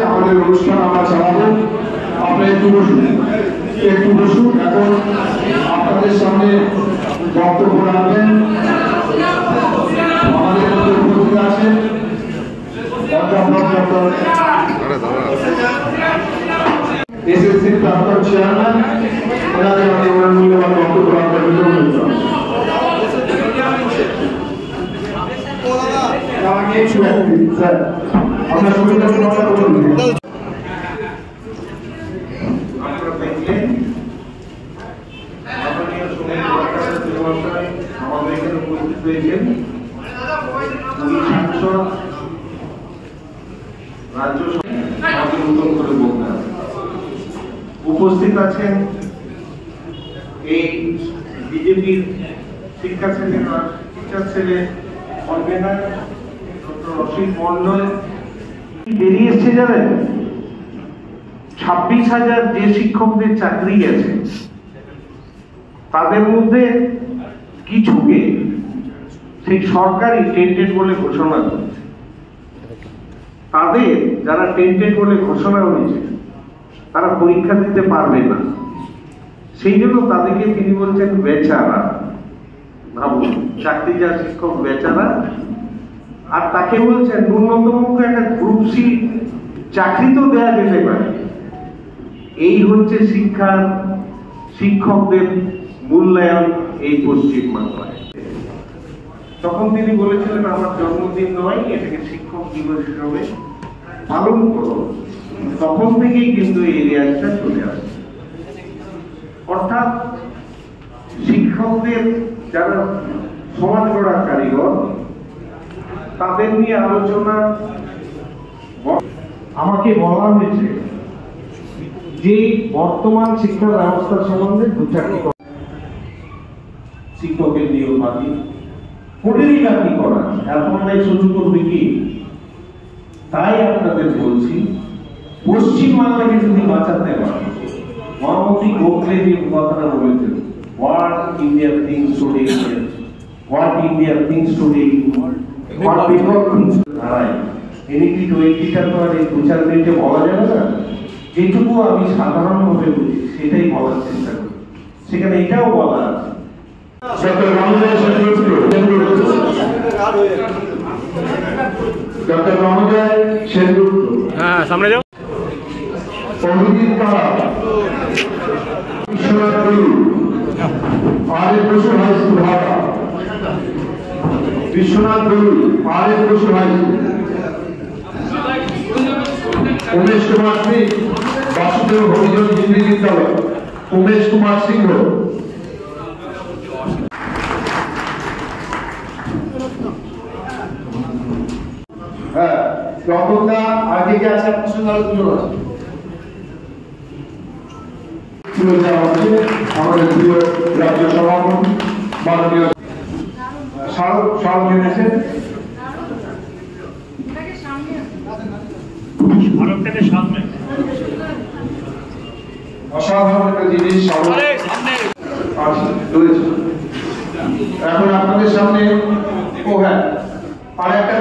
আমাদের অনুষ্ঠান আমরা চালাবো। আপনারা একটু বসুন। এখন আপনাদের সামনে বক্তব্য রাখবেন আমাদের মধ্যে উপস্থিত আছেন এসএসসির প্রাক্তন চেয়ারম্যান, ওনাদের ওনার মূল্যবান বক্তব্য রাখবেন। আমরা সুবিধা করুন। আমাদের এখানে উপস্থিত হয়েছেন উপস্থিত আছেন এই বিজেপির শিক্ষা ছেলে কনভেনার ডক্টর অসিত মন্ডল। বেরিয়ে এসছে যাবেন 26,000 যে শিক্ষকদের চাকরি গেছে তাদের মধ্যে কিছুকে সেই সরকারি টেন্টেড বলে ঘোষণা করেছে। তাদের যারা টেন্টেড বলে ঘোষণা হয়েছে তারা পরীক্ষা দিতে পারবে না, সেই জন্য তাদেরকে তিনি বলছেন বেচারা। ভাবুন, চাকরি যা শিক্ষক বেচারা, আর তাকে বলছেন ন্যূনতম একটা গ্রুপ সি চাকরি তো দেওয়া যেতে পারে। এই হচ্ছে শিক্ষকদের মূল্যায়ন এই পশ্চিমবাংলায়। তখন তিনি বলেছিলেন আমার জন্মদিন নয়, এটাকে শিক্ষক দিবস হিসেবে পালন করো। তখন থেকেই কিন্তু এই রিয়াকশন চলে আসছে। অর্থাৎ শিক্ষকদের যারা সমাজ গড়ার কারিগর তাদের নিয়ে আলোচনা। আমাকে বলা হয়েছে যে বর্তমান শিক্ষা ব্যবস্থার সম্বন্ধে দু চারটি শিক্ষকের নিয়োগ বাতিল কোটেরই বাতিল করা, এখন শুরু করবে কি? তাই আপনাদের বলছি, পশ্চিমবাংলাকে যদি বাঁচাতে পারে, মহামন্ত্রী গোখলে যে কথাটা বলেছেন, what India things today, what India things today, what people things দাঁড়ায়। এনইপি 20টা তো আর এই 2-4 মিনিটে বলা যাবে না। যেটুকু আমি সাধারণভাবে বুঝি সেটাই বলার চেষ্টা করি। সেখানে এটাও বলা আছে সামনে যাও। বিশ্বনাথ দলু আরেক বসু হাই স্কুল, উমেশ কুমার সিং বাসুদেব হরিজন হিন্দি বিদ্যালয়, উমেশ কুমার সিংহ। হ্যাঁ, রতনদা আগে কে আছে আপনার সঙ্গে আলোচনা আছে। আমাদের প্রিয় রাজ্য সভাপতি মাননীয় অসাধারণ একটা জিনিস এখন আপনাদের সামনে। ও হ্যাঁ, আর একটা